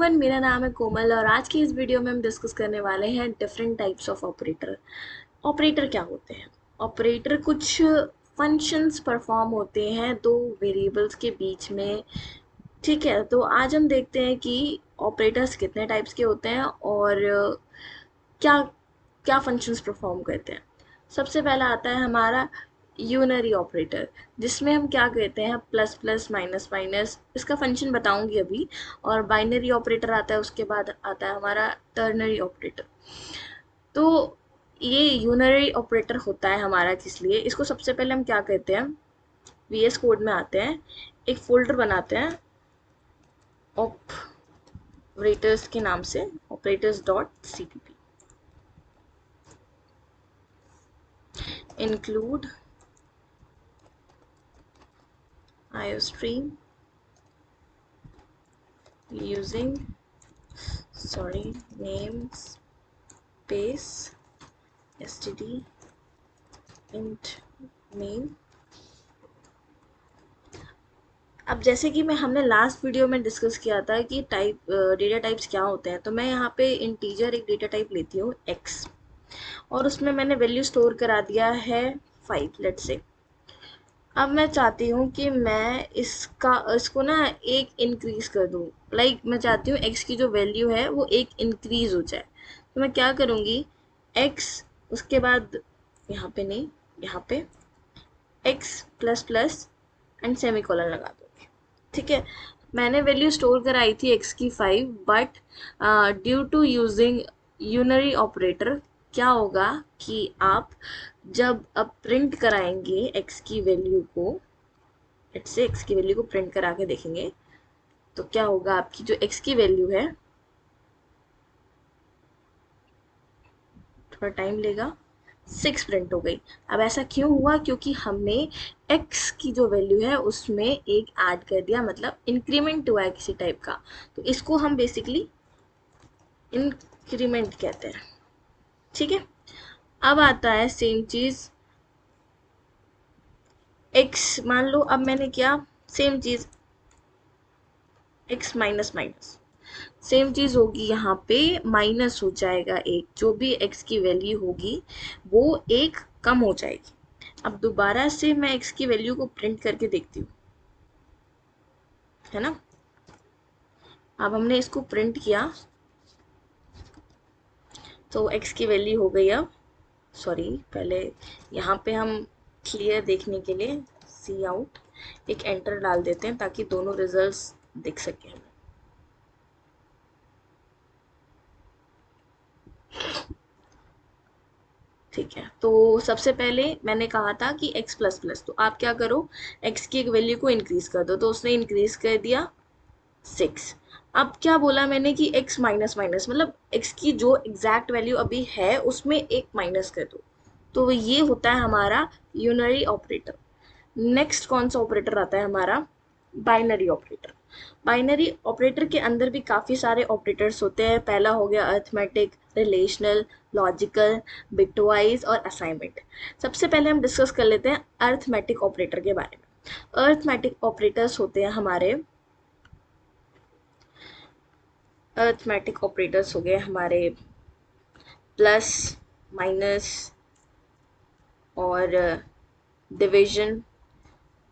Everyone, मेरा नाम है कोमल और आज की इस वीडियो में हम डिस्कस करने वाले हैं different types of operator. Operator क्या होते हैं? ऑपरेटर कुछ फंक्शंस परफॉर्म होते हैं दो वेरिएबल्स के बीच में। ठीक है, तो आज हम देखते हैं कि ऑपरेटर्स कितने टाइप्स के होते हैं और क्या क्या फंक्शंस परफॉर्म करते हैं। सबसे पहला आता है हमारा यूनरी ऑपरेटर, जिसमें हम क्या कहते हैं प्लस प्लस माइनस माइनस, इसका फंक्शन बताऊंगी अभी। और बाइनरी ऑपरेटर आता है, उसके बाद आता है हमारा टर्नरी ऑपरेटर। तो ये यूनरी ऑपरेटर होता है हमारा किस लिए, इसको सबसे पहले हम क्या कहते हैं, वीएस कोड में आते हैं, एक फोल्डर बनाते हैं ऑपरेटर्स के नाम से, operators dot CPP, include iostream using namespace std int main। अब जैसे कि हमने लास्ट वीडियो में डिस्कस किया था कि डेटा टाइप्स क्या होते हैं, तो मैं यहाँ पे इंटीजर एक डेटा टाइप लेती हूँ x, और उसमें मैंने वैल्यू स्टोर करा दिया है 5 लेट से। अब मैं चाहती हूँ कि मैं इसको ना एक इंक्रीज कर दूँ, मैं चाहती हूँ x की जो वैल्यू है वो एक इंक्रीज हो जाए। तो मैं क्या करूँगी, x, उसके बाद यहाँ पे नहीं, यहाँ पे x plus plus and semi colon लगा दूँगी। ठीक है, मैंने वैल्यू स्टोर कराई थी x की 5, but due to using unary operator क्या होगा कि आप जब अब प्रिंट कराएंगे x की वैल्यू को, से x की वैल्यू को प्रिंट करा के देखेंगे, तो क्या होगा, आपकी जो x की वैल्यू है, थोड़ा टाइम लेगा, 6 प्रिंट हो गई। अब ऐसा क्यों हुआ, क्योंकि हमने x की जो वैल्यू है उसमें एक ऐड कर दिया, मतलब इंक्रीमेंट हुआ है किसी टाइप का। तो इसको हम बेसिकली इंक्रीमेंट कहते हैं। ठीक है, अब आता है सेम चीज x, मान लो अब मैंने किया सेम चीज x माइनस माइनस, सेम चीज होगी, यहाँ पे माइनस हो जाएगा एक, जो भी x की वैल्यू होगी वो एक कम हो जाएगी। अब दोबारा से मैं x की वैल्यू को प्रिंट करके देखती हूँ, है ना। अब हमने इसको प्रिंट किया तो x की वैल्यू हो गई, अब सॉरी, पहले यहाँ पे हम क्लियर देखने के लिए सी आउट एक एंटर डाल देते हैं ताकि दोनों रिजल्ट्स दिख सके हमें। ठीक है, तो सबसे पहले मैंने कहा था कि x प्लस प्लस, तो आप क्या करो, x की एक वैल्यू को इंक्रीज कर दो, तो उसने इंक्रीज कर दिया 6। अब क्या बोला मैंने कि x माइनस माइनस, मतलब x की जो एग्जैक्ट वैल्यू अभी है उसमें एक माइनस कर दो, तो ये होता है हमारा यूनरी ऑपरेटर। नेक्स्ट कौन सा ऑपरेटर आता है हमारा, बाइनरी ऑपरेटर। बाइनरी ऑपरेटर के अंदर भी काफ़ी सारे ऑपरेटर्स होते हैं। पहला हो गया अर्थमेटिक, रिलेशनल, लॉजिकल, बिटवाइज और असाइनमेंट। सबसे पहले हम डिस्कस कर लेते हैं अर्थमेटिक ऑपरेटर के बारे में। अर्थमेटिक ऑपरेटर्स होते हैं हमारे, अर्थमेटिक ऑपरेटर्स हो गए हमारे प्लस, माइनस और डिवीजन।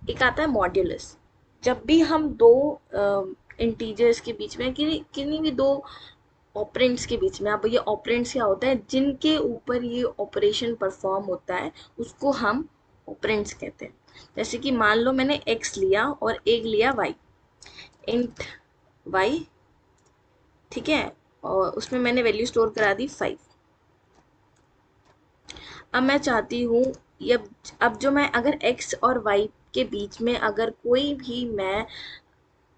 एक आता है मॉड्यूलस, जब भी हम दो इंटीजर्स के बीच में, किन्हीं भी दो ऑपरेंड्स के बीच में, अब ये ऑपरेंड्स क्या होता है, जिनके ऊपर ये ऑपरेशन परफॉर्म होता है उसको हम ऑपरेंड्स कहते हैं। जैसे कि मान लो मैंने x लिया और एक लिया y, इंट y, ठीक है, और उसमें मैंने वैल्यू स्टोर करा दी 5। अब मैं चाहती हूँ, ये अब जो मैं अगर x और y के बीच में अगर कोई भी मैं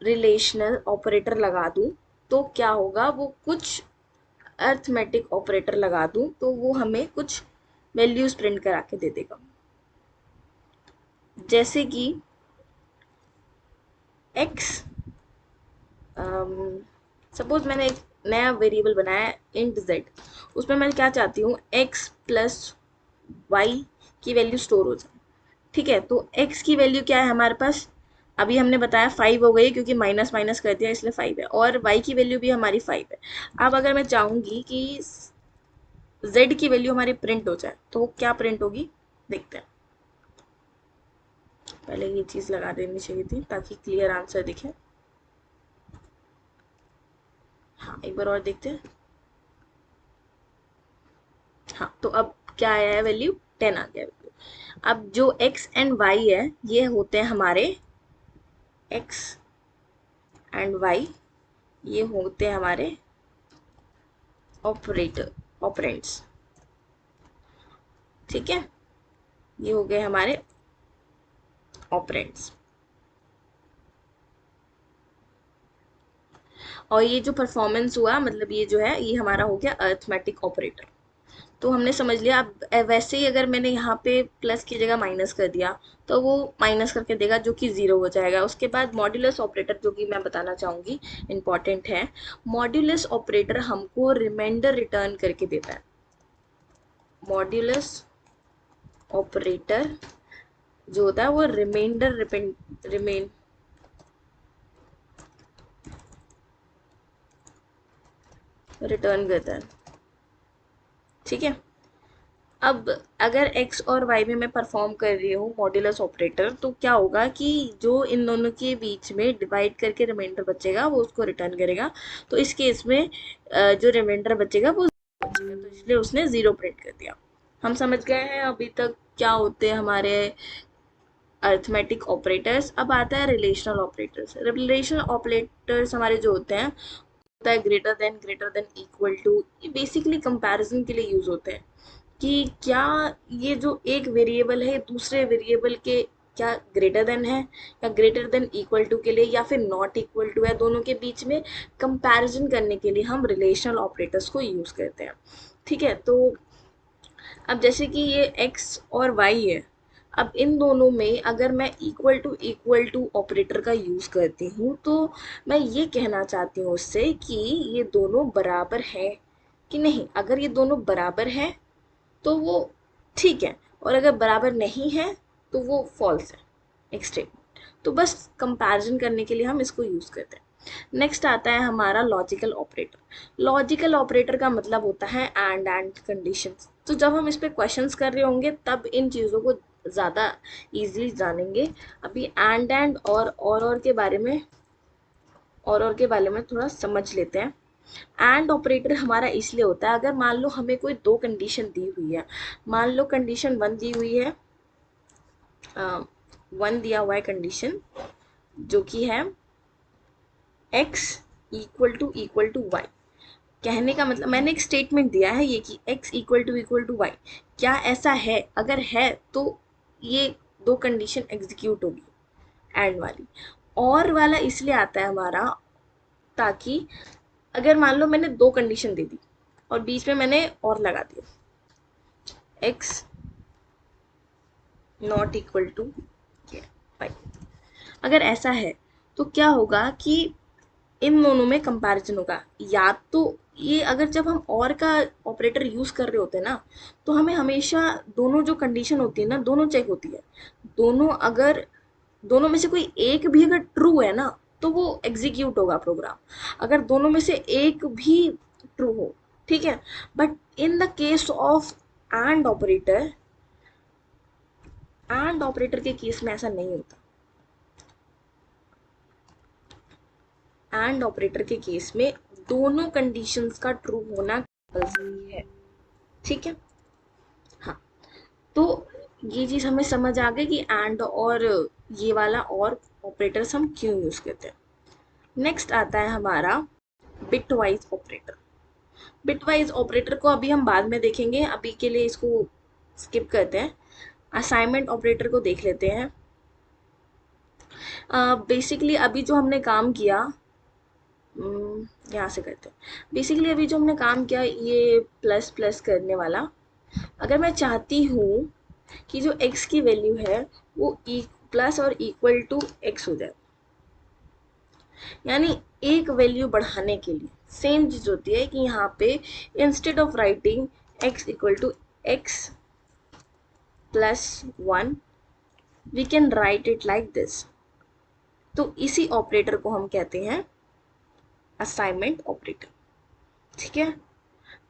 रिलेशनल ऑपरेटर लगा दूं, तो क्या होगा, वो कुछ अर्थमेटिक ऑपरेटर लगा दूं तो वो हमें कुछ वैल्यूज प्रिंट करा के दे देगा। जैसे कि x, सपोज मैंने एक नया वेरिएबल बनाया है इंट z, उसमें मैं क्या चाहती हूँ, x प्लस वाई की वैल्यू स्टोर हो जाए। ठीक है, तो x की वैल्यू क्या है हमारे पास, अभी हमने बताया 5 हो गई क्योंकि माइनस माइनस कर दिया इसलिए 5 है, और y की वैल्यू भी हमारी 5 है। अब अगर मैं चाहूँगी कि z की वैल्यू हमारी प्रिंट हो जाए तो वो क्या प्रिंट होगी, देखते हैं। पहले ये चीज़ लगा देनी चाहिए थी ताकि क्लियर आंसर दिखे। हाँ, एक बार और देखते हैं। हाँ, तो अब क्या आया है, वैल्यू 10 आ गया वैल्यू। अब जो x एंड y है ये होते हैं हमारे x एंड y, ये होते हैं हमारे ऑपरेटर ऑपरेंड्स। ठीक है, ये हो गए हमारे ऑपरेंड्स। और ये जो परफॉर्मेंस हुआ मतलब ये जो है ये हमारा हो गया अरिथमेटिक ऑपरेटर। तो हमने समझ लिया। अब वैसे ही अगर मैंने यहाँ पे प्लस की जगह माइनस कर दिया तो वो माइनस करके देगा जो कि ज़ीरो हो जाएगा। उसके बाद मॉड्यूलस ऑपरेटर जो कि मैं बताना चाहूँगी इम्पॉर्टेंट है। मॉड्यूलस ऑपरेटर हमको रिमाइंडर रिटर्न करके देता है। मॉड्यूलस ऑपरेटर जो होता है वो रिमाइंडर रिमेन रिटर्न करता है। ठीक है, अब अगर x और y में मैं परफॉर्म कर रही हूँ मॉड्यूलस ऑपरेटर तो क्या होगा कि जो इन दोनों के बीच में डिवाइड करके रिमाइंडर बचेगा वो उसको रिटर्न करेगा। तो इस केस में जो रिमाइंडर बचेगा वो बचेगा, तो इसलिए उसने ज़ीरो प्रिंट कर दिया। हम समझ गए हैं अभी तक क्या होते हैं हमारे अरिथमेटिक ऑपरेटर्स। अब आता है रिलेशनल ऑपरेटर्स। रिलेशनल ऑपरेटर्स हमारे जो होते हैं होता है ग्रेटर देन इक्वल टू। ये बेसिकली कंपैरिजन के लिए यूज होते हैं कि क्या ये जो एक वेरिएबल है दूसरे वेरिएबल के क्या ग्रेटर देन है या ग्रेटर देन इक्वल टू के लिए या फिर नॉट इक्वल टू है, दोनों के बीच में कंपैरिजन करने के लिए हम रिलेशनल ऑपरेटर्स को यूज करते हैं। ठीक है, तो अब जैसे कि ये x और y है, अब इन दोनों में अगर मैं इक्वल टू ऑपरेटर का यूज़ करती हूँ तो मैं ये कहना चाहती हूँ उससे कि ये दोनों बराबर है कि नहीं। अगर ये दोनों बराबर है तो वो ठीक है, और अगर बराबर नहीं है तो वो फॉल्स है, एक स्टेटमेंट। तो बस कंपैरिजन करने के लिए हम इसको यूज़ करते हैं। नेक्स्ट आता है हमारा लॉजिकल ऑपरेटर। लॉजिकल ऑपरेटर का मतलब होता है एंड कंडीशंस। तो जब हम इस पे क्वेश्चंस कर रहे होंगे तब इन चीज़ों को ज़्यादा इजीली जानेंगे। अभी एंड और के बारे में और के बारे में थोड़ा समझ लेते हैं। एंड ऑपरेटर हमारा इसलिए होता है अगर मान लो हमें कोई दो कंडीशन दी हुई है। मान लो कंडीशन वन दी हुई है, वन दिया हुआ है कंडीशन जो कि है x इक्वल टू वाई। कहने का मतलब मैंने एक स्टेटमेंट दिया है ये कि x इक्वल टू वाई। क्या ऐसा है? अगर है तो ये दो कंडीशन एग्जीक्यूट होगी एंड वाली। और वाला इसलिए आता है हमारा ताकि अगर मान लो मैंने दो कंडीशन दे दी और बीच में मैंने और लगा दिया x not equal to y. अगर ऐसा है तो क्या होगा कि इन दोनों में कंपैरिजन होगा। या तो ये अगर जब हम और का ऑपरेटर यूज कर रहे होते हैं ना तो हमें हमेशा दोनों जो कंडीशन होती है ना दोनों चेक होती है। दोनों में से कोई एक भी अगर ट्रू है ना तो वो एग्जीक्यूट होगा प्रोग्राम। अगर दोनों में से एक भी ट्रू हो, ठीक है। But in the case of and operator के केस में ऐसा नहीं होता। एंड ऑपरेटर के केस में दोनों कंडीशंस का ट्रू होना कंपल्सरी है। ठीक है, हाँ। तो ये चीज हमें समझ आ गई कि एंड और ये वाला और ऑपरेटर्स हम क्यों यूज करते हैं। नेक्स्ट आता है हमारा बिटवाइज ऑपरेटर। बिटवाइज ऑपरेटर को अभी हम बाद में देखेंगे, अभी के लिए इसको स्किप करते हैं। असाइनमेंट ऑपरेटर को देख लेते हैं। बेसिकली अभी जो हमने काम किया यहाँ से करते हैं। बेसिकली अभी जो हमने काम किया ये प्लस प्लस करने वाला, अगर मैं चाहती हूँ कि जो x की वैल्यू है वो प्लस और इक्वल टू x हो जाए, यानी एक वैल्यू बढ़ाने के लिए सेम चीज होती है कि यहाँ पे instead of writing x equal to x plus one we can write it like this. तो इसी ऑपरेटर को हम कहते हैं असाइनमेंट ऑपरेटर। ठीक है।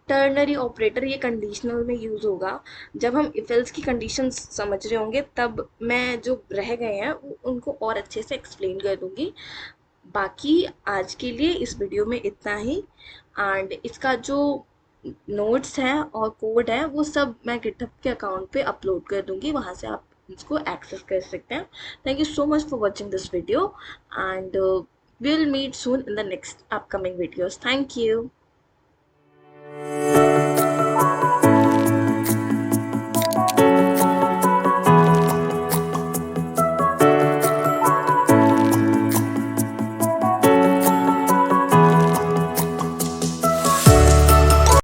टर्नरी ऑपरेटर ये कंडीशनल में यूज होगा। जब हम इफ एल्स की कंडीशंस समझ रहे होंगे तब मैं जो रह गए हैं उनको और अच्छे से एक्सप्लेन कर दूंगी। बाकी आज के लिए इस वीडियो में इतना ही। एंड इसका जो नोट्स है और कोड है वो सब मैं गिटहब के अकाउंट पे अपलोड कर दूंगी, वहां से आप इसको एक्सेस कर सकते हैं। Thank you so much for watching this video and we'll meet soon in the next upcoming videos. Thank you.